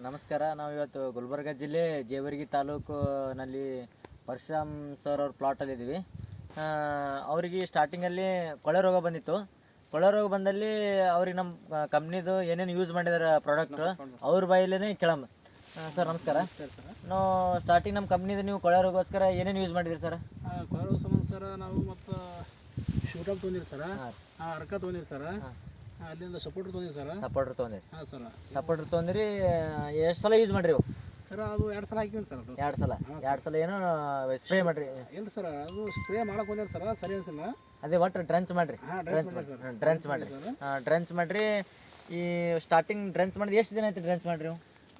ನಮಸ್ಕಾರ. ನಾವು ಇವತ್ತು ಗುಲ್ಬರ್ಗ ಜಿಲ್ಲೆ ಜೇವರ್ಗಿ ತಾಲೂಕಿನಲ್ಲಿ ಪರಶುರಾಮ್ ಸರ್ ಅವ್ರ ಪ್ಲಾಟಲ್ಲಿದ್ದೀವಿ. ಅವರಿಗೆ ಸ್ಟಾರ್ಟಿಂಗಲ್ಲಿ ಕೊಳೆ ರೋಗ ಬಂದಿತ್ತು. ಕೊಳೆ ರೋಗ ಬಂದಲ್ಲಿ ಅವ್ರಿಗೆ ನಮ್ಮ ಕಂಪ್ನಿದು ಏನೇನು ಯೂಸ್ ಮಾಡಿದಾರೆ ಪ್ರಾಡಕ್ಟ್ ಅವ್ರ ಬಾಯಲ್ಲೇ ಕೇಳಮ್ಮ. ಸರ್ ನಮಸ್ಕಾರ. ನಾವು ಸ್ಟಾರ್ಟಿಂಗ್ ನಮ್ಮ ಕಂಪ್ನಿದು ನೀವು ಕೊಳೆ ರೋಗಗೋಸ್ಕರ ಏನೇನು ಯೂಸ್ ಮಾಡಿದ್ರಿ ಸರ್? ಕೊಳೆ ರೋಗ ಸಂಬಂಧ ಸರ್ ನಾವು ಮತ್ತು ಶೂಟಪ್ ತೊಗೊಂಡಿರಿ ಸರ್, ಅರ್ಕ ತೊಗೊಂಡಿರಿ ಸರ್, ಅಲ್ಲಿಂದ ಸಪೋರ್ಟ್ರ್ ತೊಗೊಂಡಿರಿ ಸರ್. ಸಪೋರ್ಟ್ರ್ ತೊಗೊಂಡಿರಿ? ಹಾಂ ಸರ್. ಸಪೋರ್ಟ್ರ್ ತೊಗೊಂಡ್ರಿ. ಎಷ್ಟು ಸಲ ಯೂಸ್ ಮಾಡಿರಿ ಸರ್? ಅದು 2 ಸಲ ಹಾಕಿವಿ ಸರ್. ಅದು 2 ಸಲ ಏನು ಸ್ಪ್ರೇ ಮಾಡಿರಿ? ಇಲ್ಲ ಸರ್, ಅದು ಸ್ಪ್ರೇ ಮಾಡಕ್ಕೆ ಹೋದ್ರಿ ಸರ್, ಸರಿ ಅನ್ಸಿಲ್ಲ. ಅದೇ ಒಟ್ಟು ಡ್ರೆಂಚ್ ಮಾಡಿರಿ? ಡ್ರೆಂಚ್ ಮಾಡಿರಿ. ಈ ಸ್ಟಾರ್ಟಿಂಗ್ ಡ್ರೆಂಚ್ ಮಾಡಿದ ಎಷ್ಟು ದಿನ ಆಯ್ತು ಡ್ರೆಂಚ್ ಮಾಡಿರಿ?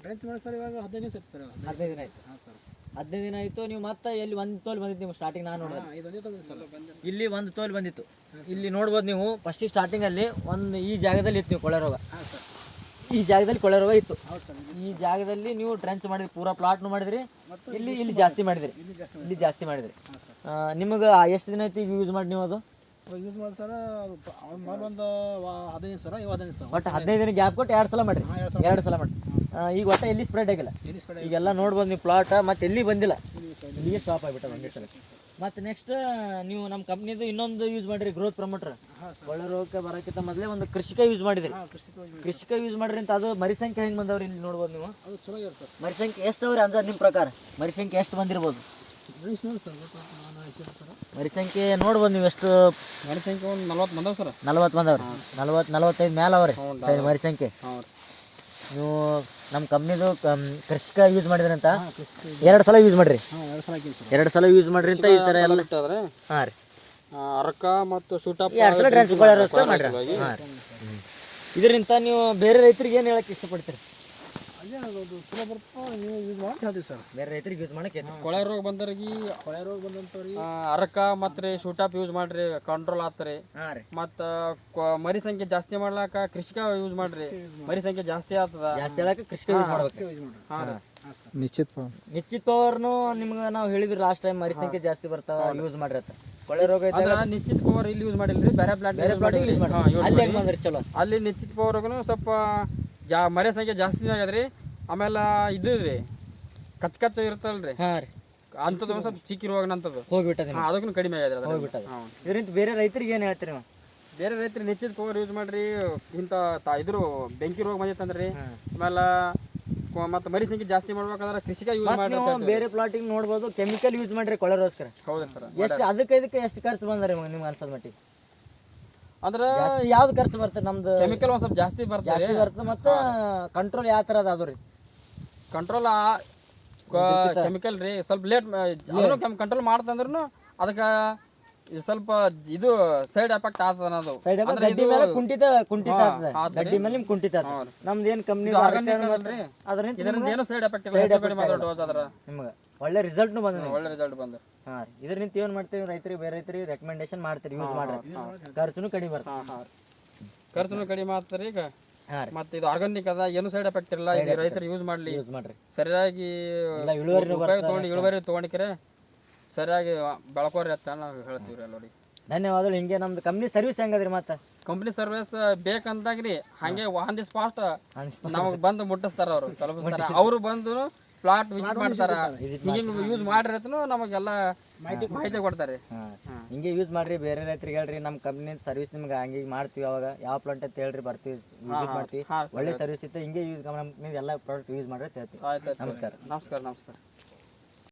ಡ್ರೆಂಚ್ ಮಾಡಿ ಸರ್ ಇವಾಗ 15 ದಿನ ಆಯ್ತು ಸರ್. 15 ದಿನ ಆಯ್ತು. ಹಾಂ ಸರ್, 15 ದಿನ ಆಯಿತು. ನೀವು ಮತ್ತೆ ಎಲ್ಲಿ ಒಂದು ತೋಲ್ ಬಂದಿತ್ತು ನೀವು ಸ್ಟಾರ್ಟಿಂಗ್? ನಾನು ನೋಡೋದು ಇಲ್ಲಿ ಒಂದು ತೋಲ್ ಬಂದಿತ್ತು. ಇಲ್ಲಿ ನೋಡ್ಬೋದು ನೀವು ಫಸ್ಟಿಗೆ ಸ್ಟಾರ್ಟಿಂಗಲ್ಲಿ ಒಂದು ಈ ಜಾಗದಲ್ಲಿ ಇತ್ತು ನೀವು ಕೊಳೆ ರೋಗ. ಈ ಜಾಗದಲ್ಲಿ ಕೊಳೆ ರೋಗ ಇತ್ತು. ಈ ಜಾಗದಲ್ಲಿ ನೀವು ಡ್ರೆಂಚ್ ಮಾಡಿದ್ರಿ, ಪೂರಾ ಪ್ಲಾಟ್ನು ಮಾಡಿದ್ರಿ. ಇಲ್ಲಿ ಜಾಸ್ತಿ ಮಾಡಿದ್ರಿ. ನಿಮಗೆ ಎಷ್ಟು ದಿನ ಆಯ್ತು ಈಗ ಯೂಸ್ ಮಾಡಿ ನೀವು? ಅದು ಯೂಸ್ ಮಾಡಿ ಸರ್ ಒಂದು 15 ಸರ, 15 ಸರ್. ಒಟ್ಟು 15 ದಿನ ಗ್ಯಾಪ್ ಕೊಟ್ಟು 2 ಸಲ ಮಾಡಿರಿ. 2 ಸಲ ಮಾಡಿ. ಈಗ ಒಟ್ಟು ಎಲ್ಲಿ ಸ್ಪ್ರೆಡ್ ಆಗಿಲ್ಲ. ಈಗೆಲ್ಲ ನೋಡ್ಬೋದು ನೀವು ಪ್ಲಾಟ್, ಮತ್ತೆ ಎಲ್ಲಿ ಬಂದಿಲ್ಲ, ಇಲ್ಲಿಗೆ ಸ್ಟಾಪ್ ಆಗಿಬಿಟ್ಟು ಒಂದೇ ಸಲ. ಮತ್ತು ನೆಕ್ಸ್ಟ್ ನೀವು ನಮ್ಮ ಕಂಪ್ನಿದು ಇನ್ನೊಂದು ಯೂಸ್ ಮಾಡಿರಿ, ಗ್ರೋತ್ ಪ್ರಮೋಟರ್. ಒಳ್ಳೆ ರೋಗಕ್ಕೆ ಬರೋಕ್ಕಿಂತ ಮೊದಲೇ ಒಂದು ಕೃಷಿಕ ಯೂಸ್ ಮಾಡಿದ್ರಿ. ಕೃಷಿಕ ಯೂಸ್ ಮಾಡಿರಿ ಅಂತ ಅದು ಮರಿ ಸಂಖ್ಯೆ ಹೆಂಗೆ ಬಂದವ್ರಿ ಇಲ್ಲಿ ನೋಡ್ಬೋದು ನೀವು? ಅದು ಚಲೋ ಇರುತ್ತೆ. ಮರಿ ಸಂಖ್ಯೆ ಎಷ್ಟು ಅವ್ರಿ ಅಂದಾಜು ನಿಮ್ಮ ಪ್ರಕಾರ? ಮರಿ ಸಂಖ್ಯೆ ಎಷ್ಟು ಬಂದಿರ್ಬೋದು? ಮರಿ ಸಂಖ್ಯೆ ನೋಡ್ಬೋದು ನೀವು ಎಷ್ಟು? ಮರಿ ಸಂಖ್ಯೆ ಒಂದು 40 ಬಂದವ್ ಸರ್. 40 ಬಂದವ್ರಿ. 45 ಮೇಲೆ ಅವ್ರಿ ಮರಿ ಸಂಖ್ಯೆ. ನೀವು ನಮ್ಮ ಕಂಪ್ನಿದು ಕೃಷಿಕ ಯೂಸ್ ಮಾಡಿದ್ರಿ ಅಂತ 2 ಸಲ ಯೂಸ್ ಮಾಡಿರಿ. 2 ಸಲ ಯೂಸ್ ಮಾಡಿರಿ ಅಂತ ಈ ಥರ ಎಲ್ಲ. ಹಾಂ ರೀ, ಅರ್ಕ ಮತ್ತು ಶೂಟಪ್ 2 ಸಲ ಡ್ರೆಂಚ್ ಮಾಡಿರಿ. ಹಾಂ ರೀ. ಇದರಿಂದ ನೀವು ಬೇರೆ ರೈತರಿಗೆ ಏನು ಹೇಳಕ್ಕೆ ಇಷ್ಟಪಡ್ತೀರಿ? ಚಲೋ ಬರ್ತದೆ, ನೀವು ಯೂಸ್ ಮಾಡಿ ಹೇಳ್ತೀವಿ ಸರ್. ಬೇರೆ ರೈತರಿಗೆ ಯೂಸ್ ಮಾಡಕ್ಕೆ ಕೊಳೆ ರೋಗ ಬಂದವ್ರಿಗೆ ಅರ್ಕ ಮತ್ತು ಶೂಟಪ್ ಯೂಸ್ ಮಾಡ್ರಿ, ಕಂಟ್ರೋಲ್ ಆಗ್ತಾರೆ. ಹಾಂ ರೀ. ಮತ್ತು ಮರಿ ಸಂಖ್ಯೆ ಜಾಸ್ತಿ ಮಾಡ್ಲಾಕ ಕೃಷಿಕ ಯೂಸ್ ಮಾಡ್ರಿ, ಮರಿ ಸಂಖ್ಯೆ ಜಾಸ್ತಿ ಆಗ್ತದ. ಜಾಸ್ತಿ ಹೇಳಕ್ಕೆ ಕೃಷಿಕ ಯೂಸ್ ಮಾಡ್ಬೇಕು. ಹಾಂ ನಿಶ್ಚಿತ ಪವರ್ನು ನಿಮ್ಗೆ ನಾವು ಹೇಳಿದ್ವಿ ಲಾಸ್ಟ್ ಟೈಮ್, ಮರಿ ಸಂಖ್ಯೆ ಜಾಸ್ತಿ ಬರ್ತಾವ ಯೂಸ್ ಮಾಡ್ರಿ ಅಂತ. ಕೊಳೆ ರೋಗ ಇದ್ದಾಗ ನಿಶ್ಚಿತ್ ಪವರ್ ಇಲ್ಲಿ ಯೂಸ್ ಮಾಡಿಲ್ರಿ, ಬೇರೆ ಪ್ಲಾಟ್ ಯೂಸ್ ಮಾಡಿ. ಅಲ್ಲಿ ಹೆಂಗೆ ಬಂದ್ರಿ ಚಲೋ? ಅಲ್ಲಿ ನಿಶ್ಚಿತ್ ಪವರ್ಗೂ ಸ್ವಲ್ಪ ಮರಿ ಸಂಖ್ಯೆ ಜಾಸ್ತಿ ಆಗ್ಯದ್ರಿ. ಆಮೇಲೆ ಇದು ರೀ ಕಚ್ಚ ಇರ್ತಲ್ರಿ. ಹಾಂ ರೀ. ಅಂಥದ್ದು ಒಂದು ಸ್ವಲ್ಪ ಚಿಕ್ಕಿ ರೋಗ ಅಂತದ್ದು ಹೋಗ್ಬಿಟ್ಟದೆ. ಅದಕ್ಕೂ ಕಡಿಮೆ ಆಗ್ಯದ್ರಿ. ಹೋಗ್ಬಿಟ್ಟದೆ. ಇದರಿಂದ ಬೇರೆ ರೈತರಿಗೆ ಏನು ಹೇಳ್ತೀರಿ ನೀವು? ಬೇರೆ ರೈತರು ನಿಶ್ಚಿತ ಪವರ್ ಯೂಸ್ ಮಾಡ್ರಿ. ಇಂಥ ಇದ್ರು ಬೆಂಕಿ ರೋಗ ಬಂದಿತ್ತಂದ್ರಿ, ಆಮೇಲೆ ಮತ್ತು ಮರಿ ಸಂಖ್ಯೆ ಜಾಸ್ತಿ ಮಾಡ್ಬೇಕಂದ್ರೆ ಕೃಷಿಕ ಯೂಸ್ ಮಾಡಿ. ಬೇರೆ ಪ್ಲಾಟಿಂಗ್ ನೋಡ್ಬೋದು ಕೆಮಿಕಲ್ ಯೂಸ್ ಮಾಡ್ರಿ ಕೊಳೆ ರೋಗಸ್ಕರ. ಹೌದು ಸರ್. ಎಷ್ಟು ಇದಕ್ಕೆ ಎಷ್ಟು ಖರ್ಚು ಬಂದ್ರಿ ನಿಮ್ಗೆ ಅನ್ಸೋದ್ ಮಟ್ಟಿಗೆ? ಅಂದ್ರೆ ಯಾವ್ದು ಖರ್ಚು ಬರ್ತದೆ? ನಮ್ದು ಕೆಮಿಕಲ್ ಒಂದು ಸ್ವಲ್ಪ ಜಾಸ್ತಿ ಬರ್ತದೆ. ಮತ್ತು ಕಂಟ್ರೋಲ್ ಯಾವ ಥರ ಅದು ರೀ? ಕಂಟ್ರೋಲ್ ಕೆಮಿಕಲ್ ರೀ ಸ್ವಲ್ಪ ಲೇಟ್ ಕಂಟ್ರೋಲ್ ಮಾಡ್ತಂದ್ರೂ ಅದಕ್ಕೆ ಸ್ವಲ್ಪ ಇದು ಸೈಡ್ ಎಫೆಕ್ಟ್ ಆಗ್ತದ. ಅನ್ನೋದು ಸೈಡ್ ಎಫೆಕ್ಟ್ ಗಡ್ಡಿ ಮೇಲೆ ಕುಂಠಿತ ಆಗ್ತದೆ. ಗಡ್ಡಿ ಮೇಲೆ ನಿಮ್ಗೆ ಕುಂಠಿತ ಆಗ್ತದೆ. ನಮ್ದು ಏನು ಕಂಪ್ನಿ ಅದರಿಂದ ಏನು ಸೈಡ್ ಎಫೆಕ್ಟ್ ಇಲ್ಲ. ನಿಮ್ಗೆ ಒಳ್ಳೆ ರಿಸಲ್ಟ್ನು ಬಂದ. ಒಳ್ಳೆ ರಿಸಲ್ಟ್ ಬಂದ. ಹಾಂ ರೀ. ಇದರಿಂದ ಏನು ಮಾಡ್ತೀವಿ ರೈತರಿಗೆ, ಬೇರೆ ರೈತರಿಗೆ ರೆಕಮೆಂಡೇಶನ್ ಮಾಡ್ತೀರಿ ಯೂಸ್ ಮಾಡ್ರಿ. ಖರ್ಚುನು ಕಡಿಮೆ ಬರ್ತದೆ. ಖರ್ಚುನು ಕಡಿಮೆ ಆಗ್ತದೆ. ಈಗ ಮತ್ತೆ ಇದು ಆರ್ಗಾನಿಕ್ ಅದ, ಏನು ಸೈಡ್ ಎಫೆಕ್ಟ್ ಇಲ್ಲ. ಈಗ ರೈತರು ಯೂಸ್ ಮಾಡ್ರಿ, ಸರಿಯಾಗಿ ಇಳುವರಿ ತೊಗೊಂಡಿಕ್ರೆ ಸರಿಯಾಗಿ ಬೆಳ್ಕೋರಿ ಅಂತ ನಾವು ಹೇಳ್ತೀವಿ ಎಲ್ಲರಿಗೆ. ಧನ್ಯವಾದಗಳು. ಹಿಂಗೆ ನಮ್ದು ಕಂಪ್ನಿ ಸರ್ವಿಸ್ ಹೆಂಗದ್ರಿ? ಮತ್ತೆ ಕಂಪ್ನಿ ಸರ್ವಿಸ್ ಬೇಕಂತಾಗ್ರಿ ಹಂಗೆ ಆನ್ ದಿ ಸ್ಪಾಟ್ ನಮಗೆ ಬಂದು ಮುಟ್ಟಿಸ್ತಾರ, ಅವರು ತಲುಪಿಸ್ತಾರ. ಅವರು ಬಂದು ಪ್ಲಾಟ್ ವಿಸಿಟ್ ಮಾಡ್ತಾರ, ಹಿಂಗೆ ಯೂಸ್ ಮಾಡಿರತ್ನು ನಮಗೆಲ್ಲ ಮಾಹಿತಿ ಕೊಡ್ತಾರೆ. ಹಿಂಗೆ ಯೂಸ್ ಮಾಡ್ರಿ. ಬೇರೆ ರೈತರಿಗೆ ಹೇಳ್ರಿ ನಮ್ಮ ಕಂಪ್ನಿ ಸರ್ವಿಸ್ ನಿಮ್ಗೆ ಹಂಗೆ ಮಾಡ್ತೀವಿ. ಅವಾಗ ಯಾವ ಪ್ಲಾಂಟ್ ಅಂತ ಹೇಳ್ರಿ, ಬರ್ತೀವಿ, ವಿಸಿಟ್ ಮಾಡ್ತೀವಿ. ಒಳ್ಳೆ ಸರ್ವಿಸ್ ಇತ್ತು. ಹಿಂಗೆ ಯೂಸ್ ಕಂಪ್ನಿ ಎಲ್ಲ ಪ್ರಾಡಕ್ಟ್ ಯೂಸ್ ಮಾಡ್ರಿ ಅಂತ ಹೇಳ್ತೀವಿ. ನಮಸ್ಕಾರ.